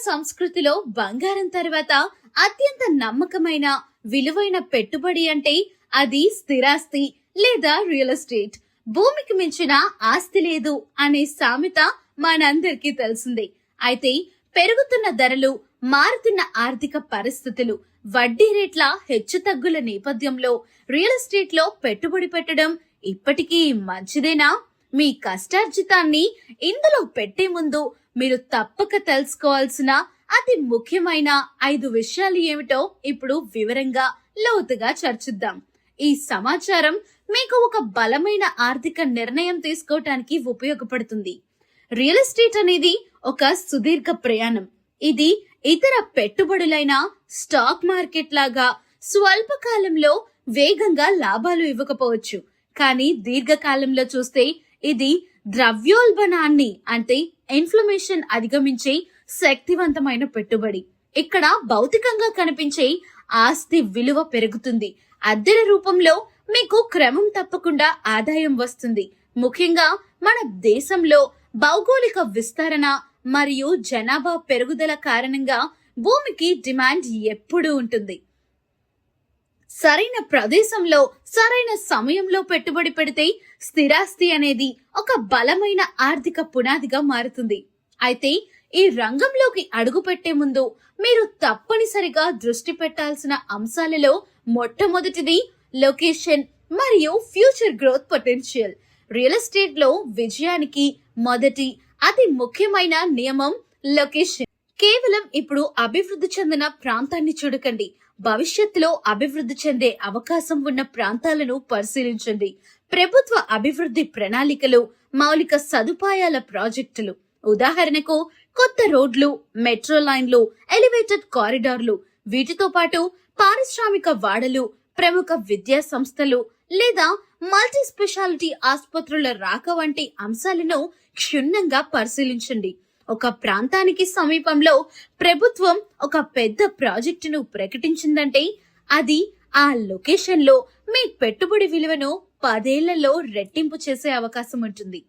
సంస్కృతిలో బంగారం తర్వాత అత్యంత నమ్మకమైన విలువైన పెట్టుబడి అంటే అది స్థిరాస్తి లేదా రియల్ ఎస్టేట్. భూమికి మించిన ఆస్తి లేదు అనే సామెత మనందరికీ తెలిసిందే. అయితే పెరుగుతున్న ధరలు, మారుతున్న ఆర్థిక పరిస్థితులు, వడ్డీ రేట్ల హెచ్చుతగ్గుల నేపథ్యంలో రియల్ ఎస్టేట్ లో పెట్టుబడి పెట్టడం ఇప్పటికీ మంచిదేనా? మీ కష్టార్జితాన్ని ఇందులో పెట్టే ముందు మీరు తప్పక తెలుసుకోవాల్సిన అతి ముఖ్యమైన 5 విషయాలు ఏమిటో ఇప్పుడు వివరంగా లోతుగా చర్చిద్దాం. ఈ సమాచారం మీకు ఒక బలమైన ఆర్థిక నిర్ణయం తీసుకోవటానికి ఉపయోగపడుతుంది. రియల్ ఎస్టేట్ అనేది ఒక సుదీర్ఘ ప్రయాణం. ఇది ఇతర పెట్టుబడులైన స్టాక్ మార్కెట్ లాగా స్వల్పకాలంలో వేగంగా లాభాలు ఇవ్వకపోవచ్చు. కానీ దీర్ఘకాలంలో చూస్తే ఇది ద్రవ్యోల్బణాన్ని అంటే ఇన్ఫ్లమేషన్ అధిగమించే శక్తివంతమైన పెట్టుబడి. ఇక్కడ భౌతికంగా కనిపించే ఆస్తి విలువ పెరుగుతుంది. అద్దెల రూపంలో మీకు క్రమం తప్పకుండా ఆదాయం వస్తుంది. ముఖ్యంగా మన దేశంలో భౌగోళిక విస్తరణ మరియు జనాభా పెరుగుదల కారణంగా భూమికి డిమాండ్ ఎప్పుడూ ఉంటుంది. సరైన ప్రదేశంలో సరైన సమయంలో పెట్టుబడి పెడితే స్థిరాస్తి అనేది ఒక బలమైన ఆర్థిక పునాదిగా మారుతుంది. అయితే ఈ రంగంలోకి అడుగు పెట్టే ముందు మీరు తప్పనిసరిగా దృష్టి పెట్టాల్సిన అంశాలలో మొట్టమొదటిది లొకేషన్ మరియు future growth potential. Real estate లో విజయానికి మొదటి అతి ముఖ్యమైన నియమం లొకేషన్. కేవలం ఇప్పుడు అభివృద్ధి చెందిన ప్రాంతాన్ని చూడకండి, భవిష్యత్తులో అభివృద్ధి చెందే అవకాశం ఉన్న ప్రాంతాలను పరిశీలించండి. ప్రభుత్వ అభివృద్ధి ప్రణాళికలు, మౌలిక సదుపాయాల ప్రాజెక్టులు, ఉదాహరణకు కొత్త రోడ్లు, మెట్రో లైన్లు, ఎలివేటెడ్ కారిడార్లు, వీటితో పాటు పారిశ్రామిక వాడలు, ప్రముఖ విద్యా సంస్థలు లేదా మల్టీ స్పెషాలిటీ ఆసుపత్రుల రాక వంటి అంశాలను క్షుణ్ణంగా పరిశీలించండి. ఒక ప్రాంతానికి సమీపంలో ప్రభుత్వం ఒక పెద్ద ప్రాజెక్టును ప్రకటించిందంటే అది ఆ లొకేషన్ లో మీ పెట్టుబడి విలువను 10 ఏళ్లలో రెట్టింపు చేసే అవకాశం ఉంటుంది.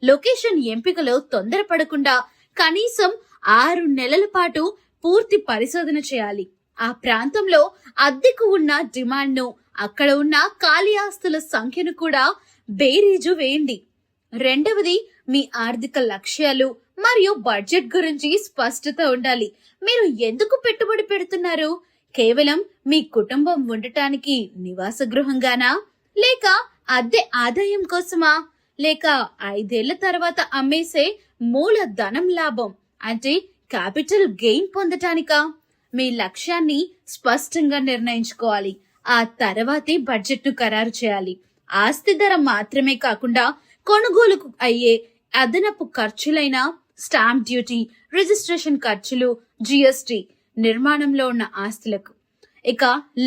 లొకేషన్ ఎంపికలో తొందరపడకుండా కనీసం 6 నెలల పాటు పూర్తి పరిశోధన చేయాలి. ఆ ప్రాంతంలో అద్దెకు ఉన్న డిమాండ్ను, అక్కడ ఉన్న ఖాళీ ఆస్తుల సంఖ్యను కూడా బేరీజు వేయండి. రెండవది మీ ఆర్థిక లక్ష్యాలు మరియు బడ్జెట్ గురించి స్పష్టత ఉండాలి. మీరు ఎందుకు పెట్టుబడి పెడుతున్నారు? కేవలం మీ కుటుంబం ఉండటానికి నివాస గృహంగానా, లేక అద్దె ఆదాయం కోసమా, లేక 5 ఏళ్ల తర్వాత అమ్మేసే మూల ధనం లాభం అంటే క్యాపిటల్ గెయిన్ పొందటానికా? మీ లక్ష్యాన్ని స్పష్టంగా నిర్ణయించుకోవాలి. ఆ తర్వాతే బడ్జెట్ ను ఖరారు చేయాలి. ఆస్తి ధర మాత్రమే కాకుండా కొనుగోలుకు అయ్యే అదనపు ఖర్చులైన స్టాంప్ డ్యూటీ, రిజిస్ట్రేషన్ ఖర్చులు, జిఎస్టి, నిర్మాణంలో ఉన్న ఆస్తులకు, ఇక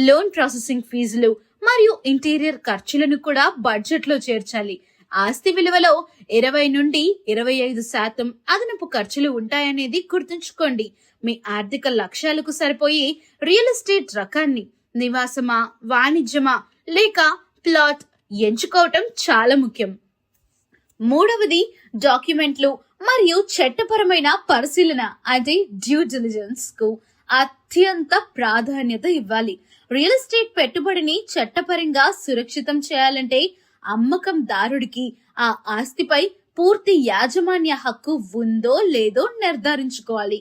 లోన్ ప్రాసెసింగ్ ఫీజులు మరియు ఇంటీరియర్ ఖర్చులను కూడా బడ్జెట్ లో చేర్చాలి. ఆస్తి విలువలో 20 నుండి 25% అదనపు ఖర్చులు ఉంటాయనేది గుర్తుంచుకోండి. మీ ఆర్థిక లక్ష్యాలకు సరిపోయే రియల్ ఎస్టేట్ రకాన్ని, నివాసమా, వాణిజ్యమా లేక ప్లాట్ ఎంచుకోవటం చాలా ముఖ్యం. మూడవది డాక్యుమెంట్లు మరియు చట్టపరమైన పరిశీలన అంటే డ్యూ డిలిజెన్స్ కు అత్యంత ప్రాధాన్యత ఇవ్వాలి. రియల్ ఎస్టేట్ పెట్టుబడిని చట్టపరంగా సురక్షితం చేయాలంటే అమ్మకందారుడికి ఆ ఆస్తిపై పూర్తి యాజమాన్య హక్కు ఉందో లేదో నిర్ధారించుకోవాలి.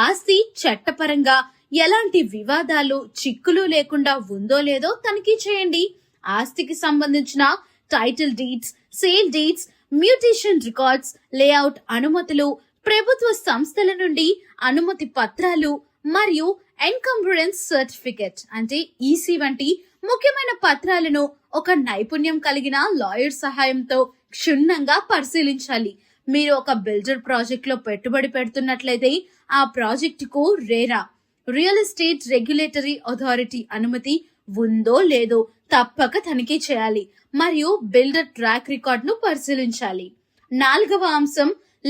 ఆస్తి చట్టపరంగా ఎలాంటి వివాదాలు, చిక్కులు లేకుండా ఉందో లేదో తనిఖీ చేయండి. ఆస్తికి సంబంధించిన title deeds, sale deeds, mutation records, layout అనుమతులు, ప్రభుత్వ సంస్థల నుండి అనుమతి పత్రాలు మరియు ఎన్కంబరెన్స్ సర్టిఫికెట్ అంటే ఈసీ వంటి ముఖ్యమైన పత్రాలను ఒక నైపుణ్యం కలిగిన లాయర్ సహాయంతో క్షుణ్ణంగా పరిశీలించాలి. మీరు ఒక బిల్డర్ ప్రాజెక్ట్ లో పెట్టుబడి పెడుతున్నట్లయితే ఆ ప్రాజెక్టుకు RERA, real estate regulatory authority అనుమతి ఉందో లేదో తప్పక తనిఖీ చేయాలి మరియు బిల్డర్ ట్రాక్ రికార్డ్ ను పరిశీలించాలి. 4వ అంశం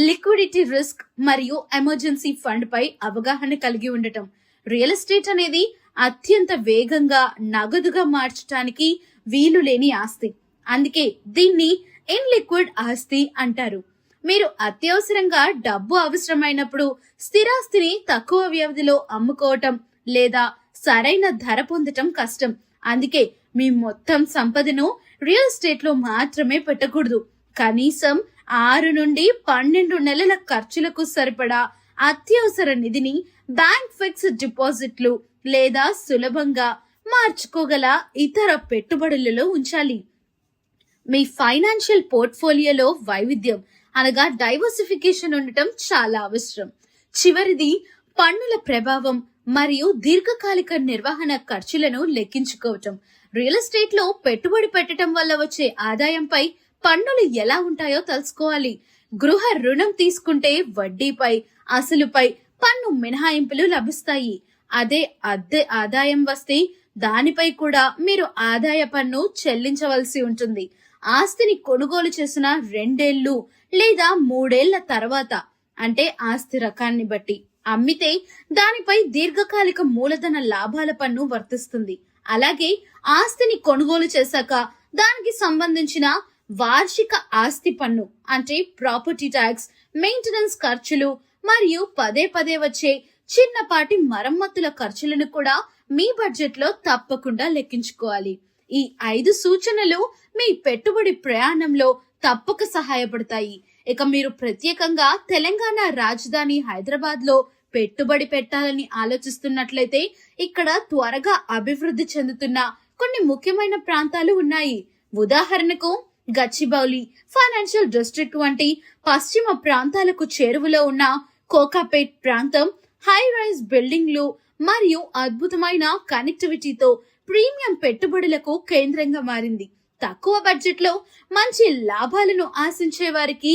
లిక్విడిటీ రిస్క్ మరియు ఎమర్జెన్సీ ఫండ్ పై అవగాహన కలిగి ఉండటం. రియల్ ఎస్టేట్ అనేది అత్యంత వేగంగా నగదుగా మార్చడానికి వీలు లేని ఆస్తి. అందుకే దీన్ని ఇన్ లిక్విడ్ ఆస్తి అంటారు. మీరు అత్యవసరంగా డబ్బు అవసరమైనప్పుడు స్థిరాస్తిని తక్కువ వ్యవధిలో అమ్ముకోవటం లేదా సరైన ధర పొందటం కష్టం. అందుకే మీ మొత్తం సంపదను రియల్ ఎస్టేట్ లో మాత్రమే పెట్టకూడదు. కనీసం 6 నుండి 12 నెలల ఖర్చులకు సరిపడా అత్యవసర నిధిని బ్యాంక్ ఫిక్స్డ్ డిపాజిట్లు లేదా సులభంగా మార్చుకోగల ఇతర పెట్టుబడులలో ఉంచాలి. మీ ఫైనాన్షియల్ పోర్ట్ఫోలియోలో వైవిధ్యం అనగా డైవర్సిఫికేషన్ ఉండటం చాలా అవసరం. చివరిది పన్నుల ప్రభావం మరియు దీర్ఘకాలిక నిర్వహణ ఖర్చులను లెక్కించుకోవటం. రియల్ ఎస్టేట్ లో పెట్టుబడి పెట్టడం వల్ల వచ్చే ఆదాయంపై పన్నులు ఎలా ఉంటాయో తెలుసుకోవాలి. గృహ రుణం తీసుకుంటే వడ్డీపై అసలుపై పన్ను మినహాయింపులు లభిస్తాయి. అదే అద్దె ఆదాయం వస్తే దానిపై కూడా మీరు ఆదాయ పన్ను చెల్లించవలసి ఉంటుంది. ఆస్తిని కొనుగోలు చేసిన 2 ఏళ్లు లేదా 3 ఏళ్ల తర్వాత, అంటే ఆస్తి రకాన్ని బట్టి అమ్మితే దానిపై దీర్ఘకాలిక మూలధన లాభాల పన్ను వర్తిస్తుంది. అలాగే ఆస్తిని కొనుగోలు చేశాక దానికి సంబంధించిన వార్షిక ఆస్తి పన్ను అంటే ప్రాపర్టీ ట్యాక్స్, మెయింటెనెన్స్ ఖర్చులు మరియు పదే పదే వచ్చే చిన్నపాటి మరమ్మతుల ఖర్చులను కూడా మీ బడ్జెట్ లో తప్పకుండా లెక్కించుకోవాలి. ఈ 5 సూచనలు మీ పెట్టుబడి ప్రయాణంలో తప్పక సహాయపడతాయి. ఇక మీరు ప్రత్యేకంగా తెలంగాణ రాజధాని హైదరాబాద్ లో పెట్టుబడి పెట్టాలని ఆలోచిస్తున్నట్లయితే ఇక్కడ త్వరగా అభివృద్ధి చెందుతున్న కొన్ని ముఖ్యమైన ప్రాంతాలు ఉన్నాయి. ఉదాహరణకు గచ్చిబౌలి ఫైనాన్షియల్ డిస్ట్రిక్ట్ వంటి పశ్చిమ ప్రాంతాలకు చేరువలో ఉన్న కోకాపేట్ ప్రాంతం హై రైజ్ బిల్డింగ్లు మరియు అద్భుతమైన కనెక్టివిటీతో ప్రీమియం పెట్టుబడులకు కేంద్రంగా మారింది. తక్కువ బడ్జెట్ లో మంచి లాభాలను ఆశించే వారికి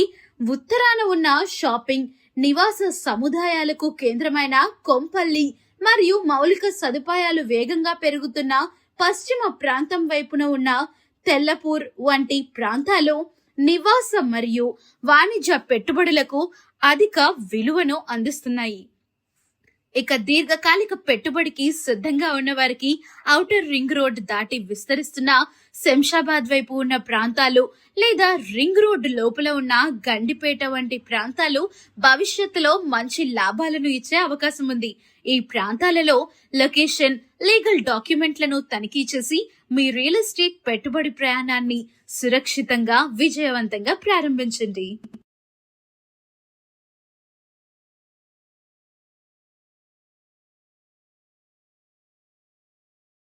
ఉత్తరాన ఉన్న షాపింగ్, నివాస సముదాయాలకు కేంద్రమైన కొంపల్లి మరియు మౌలిక సదుపాయాలు వేగంగా పెరుగుతున్న పశ్చిమ ప్రాంతం వైపున ఉన్న తెల్లపూర్ వంటి ప్రాంతాలు నివాస మరియు వాణిజ్య పెట్టుబడులకు అధిక విలువను అందిస్తున్నాయి. ఇక దీర్ఘకాలిక పెట్టుబడికి సిద్ధంగా ఉన్న వారికి ఔటర్ రింగ్ రోడ్ దాటి విస్తరిస్తున్న శంషాబాద్ వైపు ఉన్న ప్రాంతాలు లేదా రింగ్ రోడ్ లోపల ఉన్న గండిపేట వంటి ప్రాంతాలు భవిష్యత్తులో మంచి లాభాలను ఇచ్చే అవకాశం ఉంది. ఈ ప్రాంతాలలో లొకేషన్, లీగల్ డాక్యుమెంట్లను తనిఖీ చేసి మీ రియల్ ఎస్టేట్ పెట్టుబడి ప్రయాణాన్ని సురక్షితంగా, విజయవంతంగా ప్రారంభించండి.